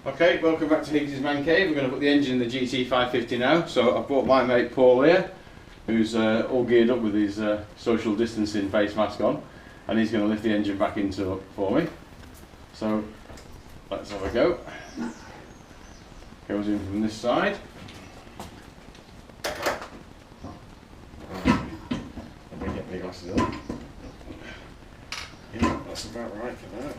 Okay, welcome back to Higgsy'S Man Cave. We're going to put the engine in the GT550 now. So I've brought my mate Paul here, who's all geared up with his social distancing face mask on, and he's going to lift the engine back into for me. So let's have a go. Goes in from this side. Let me get my glasses on. Yeah, that's about right for that.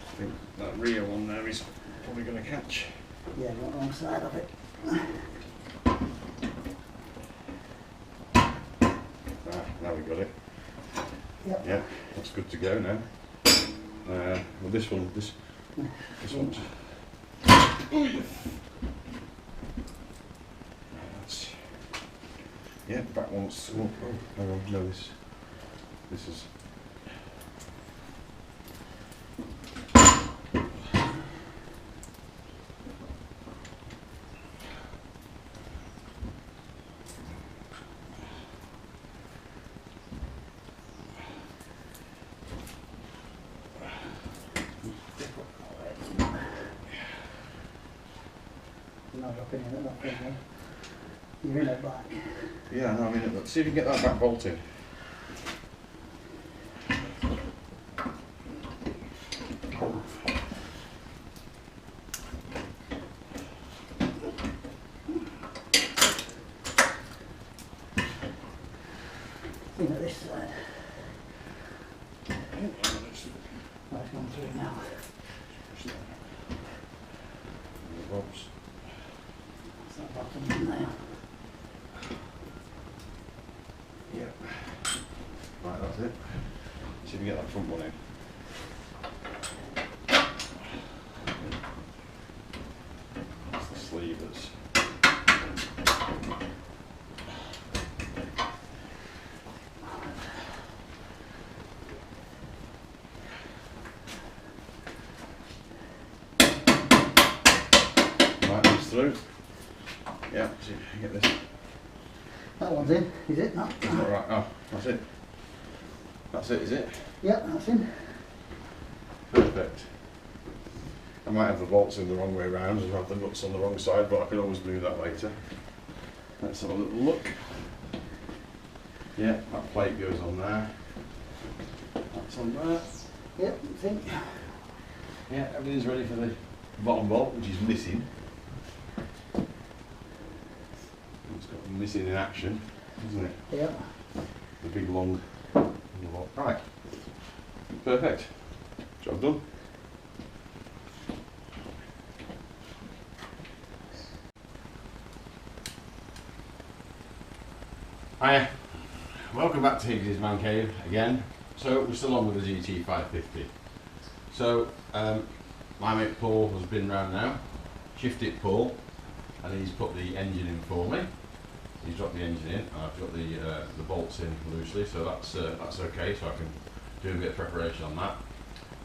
I think that rear one there is probably going to catch. Yeah, got wrong side of it. Now we got it. Yep. Yeah, that's good to go now. Well, this one's. That's, yeah, back one's. Oh, hang on, no, this is. Not up in it, not in there. You're in it back. Yeah, no, I mean, let's see if you can get that back bolt in. In at this side. That's gone through now. Ropes. That's that bottom in there. Yeah. Right, that's it. See if you get that front one in. That's the sleeve that's. Right, this through. Yeah, see if you get this. That one's in, is it? No. Alright, oh, that's it. That's it, is it? Yep, that's in. Perfect. I might have the bolts in the wrong way around and have the nuts on the wrong side, but I can always do that later. Let's have a little look. Yeah, that plate goes on there. That's on there. Yep, it's in. Yeah, everything's ready for the bottom bolt, which is missing. It's got missing in action, isn't it? Yep. The big long bolt. Right. Perfect. Job done. Hiya. Welcome back to Higgsy'S Man Cave again. So we're still on with the GT550. So my mate Paul has been round now, shifted Paul, and he's put the engine in for me. He's dropped the engine in, and I've got the bolts in loosely, so that's okay. So I can do a bit of preparation on that.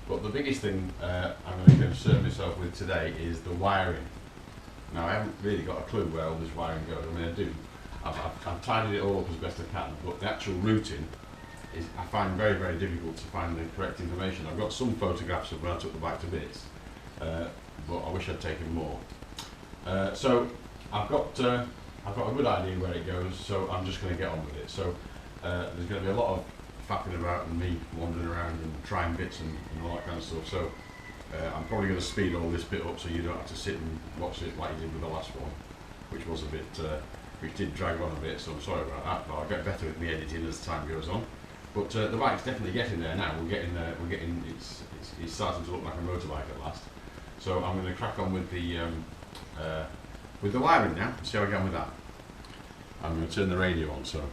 But the biggest thing I'm going to concern myself with today is the wiring. Now I haven't really got a clue where all this wiring goes. I mean I do. I've tidied it all up as best I can, but the actual routing is I find very, very difficult to find the correct information. I've got some photographs of when I took the bike to bits, but I wish I'd taken more. So I've got a good idea where it goes, so I'm just going to get on with it. So there's going to be a lot of faffing about and me wandering around and trying bits and all that kind of stuff. So I'm probably going to speed all this bit up so you don't have to sit and watch it like you did with the last one, which was a bit, which did drag on a bit. So I'm sorry about that, but I'll get better with me editing as time goes on. But the bike's definitely getting there now. We're getting there. It's starting to look like a motorbike at last. So I'm going to crack on with the wiring now. See how I get on with that. I'm going to turn the radio on. So.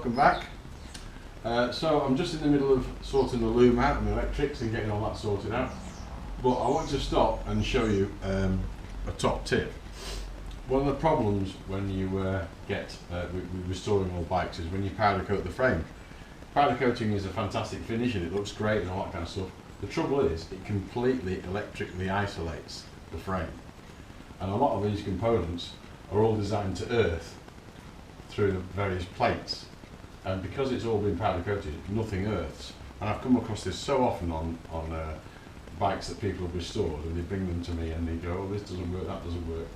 welcome back. So I'm just in the middle of sorting the loom out and the electrics and getting all that sorted out. But I want to stop and show you a top tip. One of the problems when you get restoring old bikes is when you powder coat the frame. Powder coating is a fantastic finish and it looks great and all that kind of stuff. The trouble is it completely electrically isolates the frame. And a lot of these components are all designed to earth through the various plates. And because it's all been powder coated, nothing earths. And I've come across this so often on bikes that people have restored, and they bring them to me and they go, oh, this doesn't work, that doesn't work.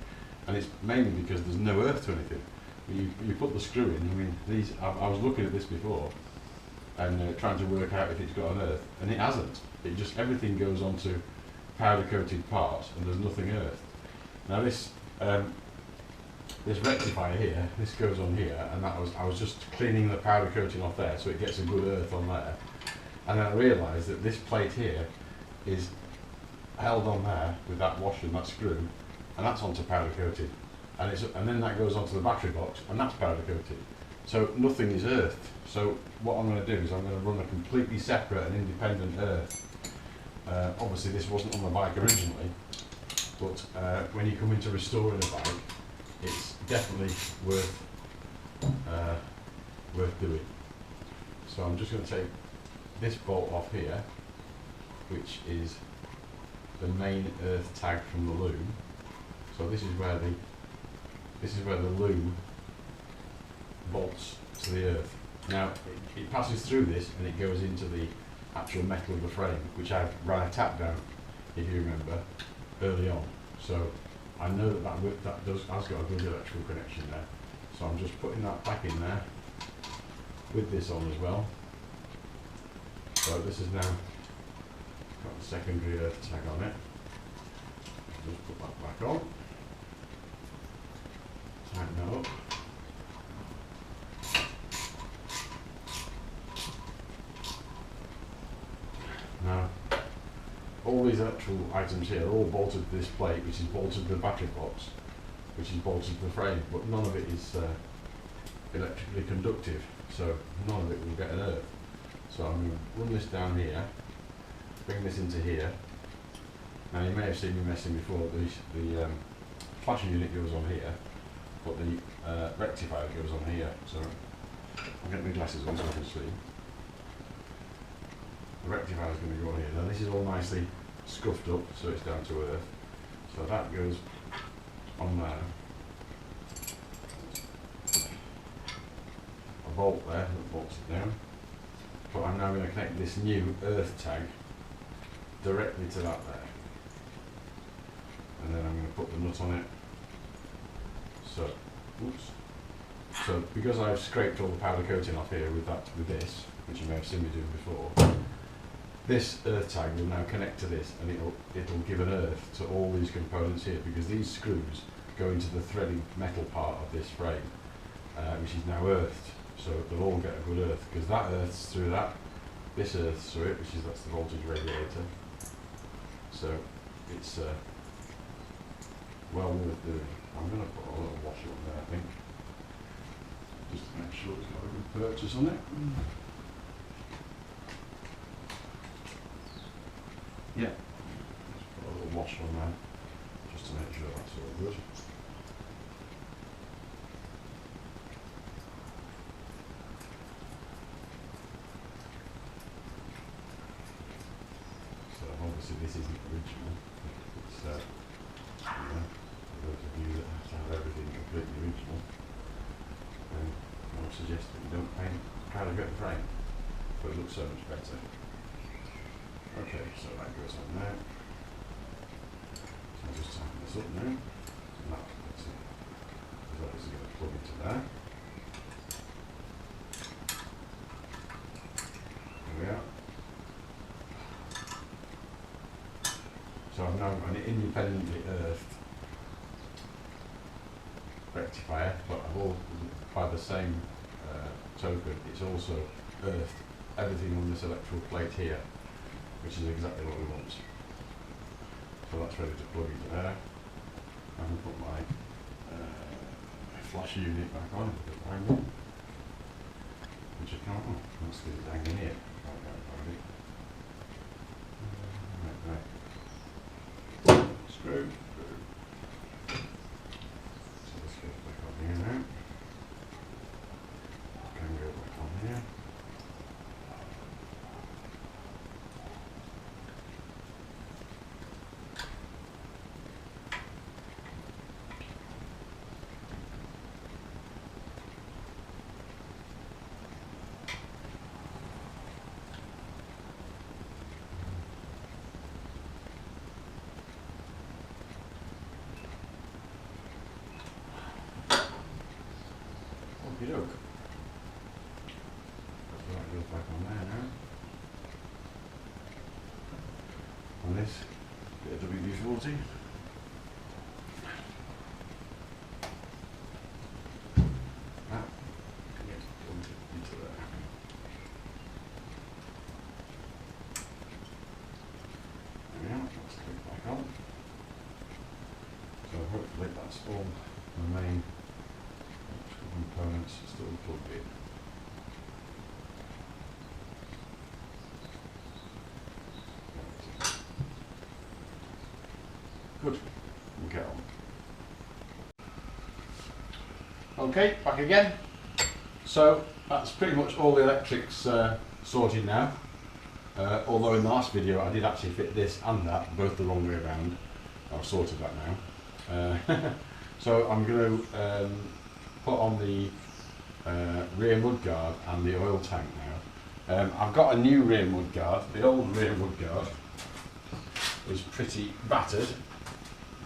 And it's mainly because there's no earth to anything. You put the screw in, I mean, these, I was looking at this before and trying to work out if it's got an earth, and it hasn't. It just, everything goes onto powder coated parts and there's nothing earthed. Now this rectifier here, this goes on here, and I was just cleaning the powder coating off there so it gets a good earth on there. And then I realised that this plate here is held on there with that washer and that screw, and that's onto powder coated. And then that goes onto the battery box, and that's powder coated. So nothing is earthed. So what I'm going to do is I'm going to run a completely separate and independent earth. Obviously this wasn't on the bike originally, but when you come into restoring a bike, it's definitely worth doing. So I'm just going to take this bolt off here, which is the main earth tag from the loom. So this is where the loom bolts to the earth. Now it passes through this and it goes into the actual metal of the frame, which I ran a tap down, if you remember, early on. So I know that has got a good electrical connection there. So I'm just putting that back in there with this on as well. So this is now got the secondary earth tag on it. Just put that back on. Tighten that up. Now, all these electrical items here are all bolted to this plate, which is bolted to the battery box, which is bolted to the frame, but none of it is electrically conductive, so none of it will get an earth. So I'm going to run this down here, bring this into here. Now you may have seen me messing before, the flasher unit goes on here, but the rectifier goes on here. So I'll get my glasses on so I can see. The rectifier is going to go on here. Now this is all nicely scuffed up, so it's down to earth. So that goes on there. A bolt there that bolts it down. But I'm now going to connect this new earth tag directly to that there. And then I'm going to put the nut on it. So, oops. So because I've scraped all the powder coating off here with this, which you may have seen me doing before, this earth tag will now connect to this, and it'll give an earth to all these components here, because these screws go into the threaded metal part of this frame, which is now earthed. So they'll all get a good earth, because that earths through that, this earths through it, that's the voltage radiator. So it's well worth doing. I'm going to put a little washer on there, I think, just to make sure it's got a good purchase on it. Yeah, just put a little washer on there, just to make sure that's all good. So obviously this isn't original. It's for those of you that have to have everything completely original, then I would suggest that you don't powder coat the frame, but it looks so much better. Okay, so that goes on there. So I'll just tighten this up now. And that's it. So that is going to plug into there. There we are. So I've now got an independently earthed rectifier, but by the same token, it's also earthed everything on this electrical plate here, which is exactly what we want. So that's ready to plug into there. I can put my flasher unit back on. which I can't. Oh, let's get it down in here. Right. Screw. So let's get it back on here now. Can go back on here. Okey doke. So that goes back on there now. On this bit of WD-40. That gets pulled into there. There we are, let's click back on. So hopefully that's all the main components still plugged in. Good, we'll get on. Okay, back again. So that's pretty much all the electrics sorted now. Although in the last video I did actually fit this and that, both the wrong way around. I've sorted that now. So I'm going to put on the rear mudguard and the oil tank now. I've got a new rear mudguard. The old rear mudguard was pretty battered.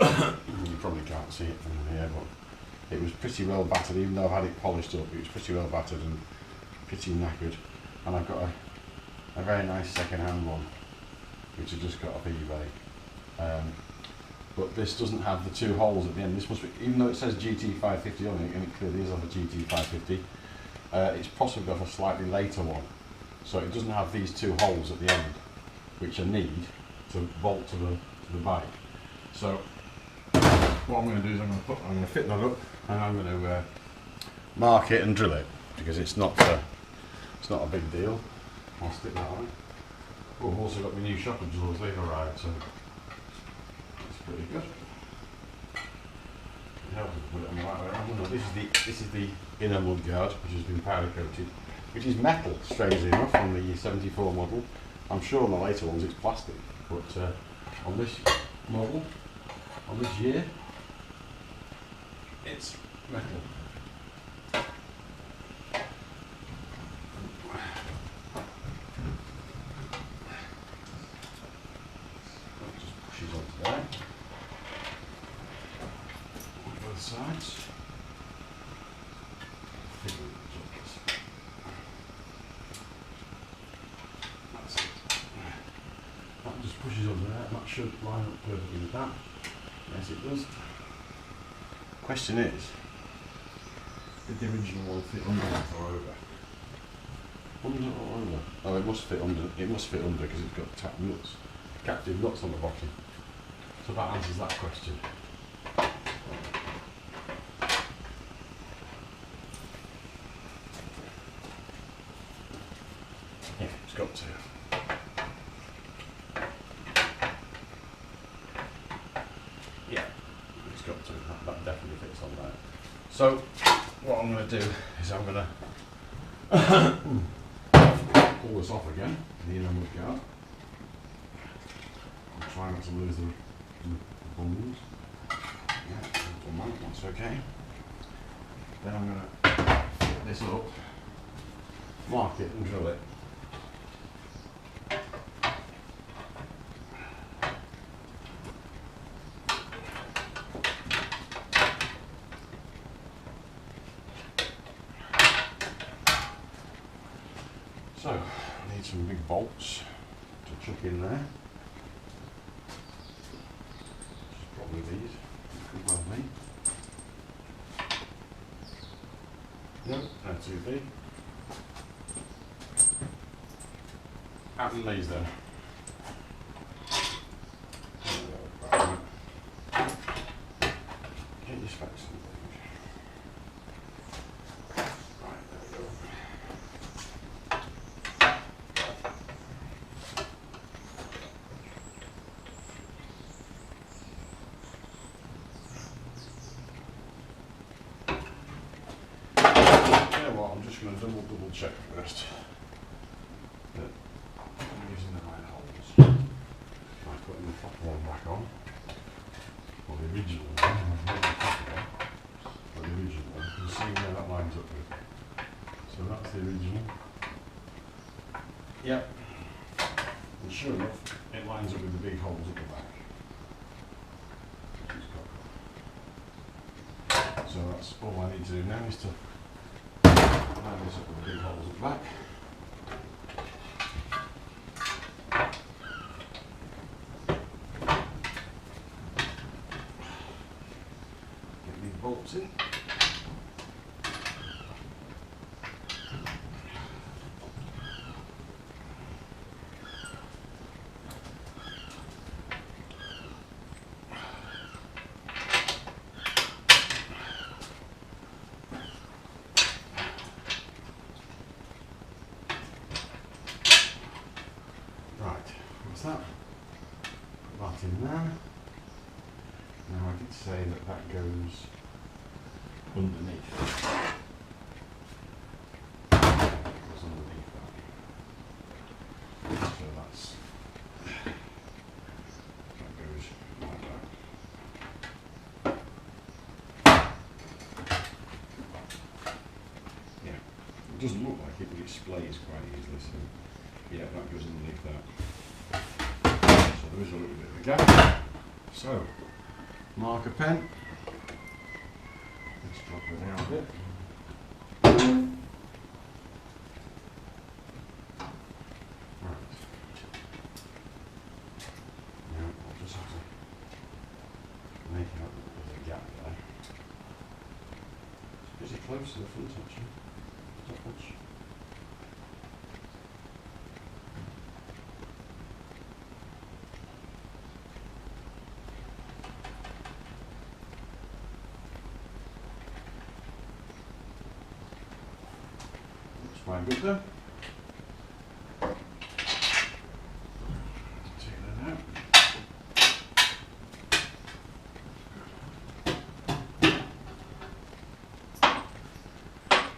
You probably can't see it from here, but it was pretty well battered. Even though I've had it polished up, it was pretty well battered and pretty knackered. And I've got a very nice second-hand one, which I just got off eBay. But this doesn't have the two holes at the end. This must be, even though it says GT550 on it, and it clearly is on the GT550, it's possibly got a slightly later one. So it doesn't have these two holes at the end, which I need to bolt to the bike. So what I'm going to do is I'm going to fit that up, and I'm going to mark it and drill it, because it's not a big deal. I'll stick that on. Oh, I've also got my new shock absorbers. They've arrived, so that's pretty good. It helps to put it on the right way around. This is the inner mudguard, which has been powder coated, which is metal, strangely enough, on the 74 model. I'm sure on the later ones it's plastic, but on this model, on this year, it's metal. Just pushes onto there. On both sides. That's it. That just pushes onto there. That should line up perfectly with that. Yes, it does. Question is, did the original one fit under or over? Under or over? Oh, it must fit under. It must fit under because it's got tap nuts, captive nuts on the bottom. So that answers that question. Yeah, it's got to. Yeah, it's got to. That definitely fits on there. So what I'm going to do is I'm going to pull this off again, the inner mudguard. I'm trying not to lose the bungs. Yeah, that's okay. Then I'm going to fit this up, mark it and drill it. So, I need some big bolts to chuck in there. Which is probably these. Could well be. No, they're too big. And these then. Get your specs and things. Right, there we go. just going to double check first that I'm using the right holes. By putting the proper one back on, or the original one, not the proper one, but the original one. You can see where that lines up with. So that's the original. Yep. And sure enough, it lines up with the big holes at the back. So that's all I need to do now is to line this up with the big holes at the back. Get these bolts in. That. Put that in there. Now I did say that that goes underneath. Goes underneath that. So that goes like that. Yeah, it doesn't look like it, but it splays quite easily. So yeah, that goes underneath that. There is a little bit of a gap. So, marker pen. Let's drop it down a bit. Right. Now I'll just have to make out that there's a gap there. It's pretty close to the front actually. Not much. Quite good though. Take that out.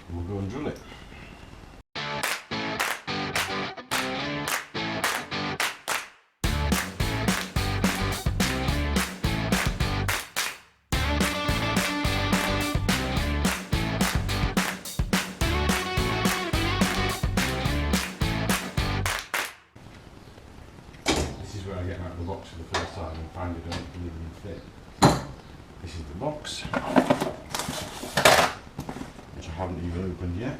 And we'll go and drill it. Where I get out of the box for the first time and find it don't even fit. This is the box, which I haven't even opened yet.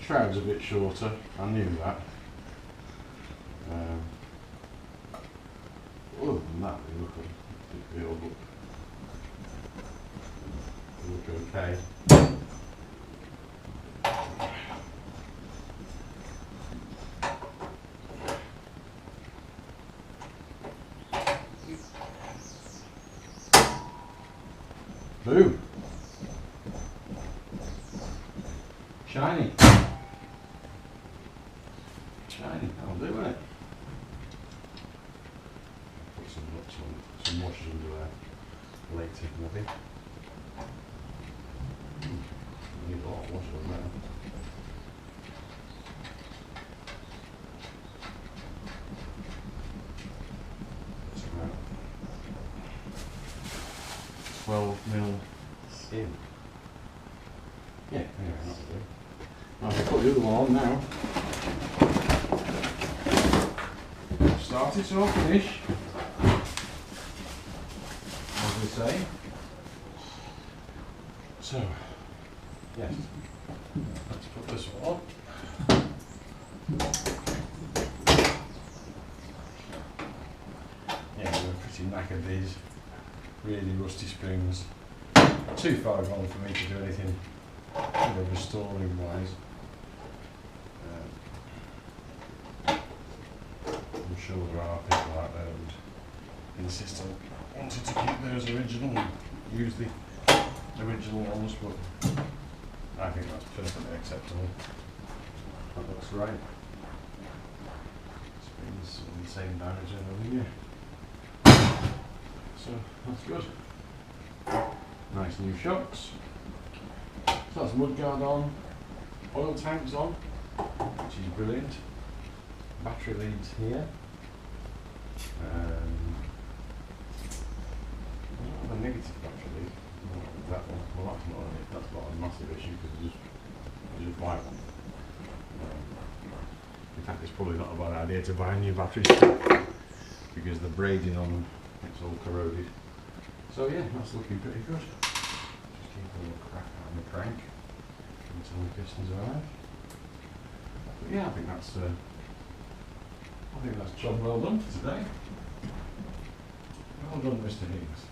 Shroud's a bit shorter, I knew that. Other than that, they all look okay. Boom! Shiny! Shiny, that'll do, won't it? Put some washers under there later, maybe. Need a lot of wash on there. It's about 12mm in. Yeah, anyway, that'll do. I'll put the other one on now. Start it or finish, as we say. So, yes, let's put this one on. Yeah, we're pretty knackered these, really rusty springs. Too far gone for me to do anything restoring wise. sure there are people out there that would insist on wanting to keep those original and use the original ones, but I think that's perfectly acceptable. That looks right. Springs in the same diameter over here. So that's good. Nice new shocks. So that's mudguard on, oil tanks on, which is brilliant. Battery leads here. The negative battery lead. That one. Well, that's not a massive issue because it's just white one. In fact, it's probably not a bad idea to buy a new battery because the braiding on them, it's all corroded. So yeah, that's looking pretty good. Just keep a little crack on the crank until the pistons arrive. But yeah, I think that's job well done for today. Well done, Mr. Higgs.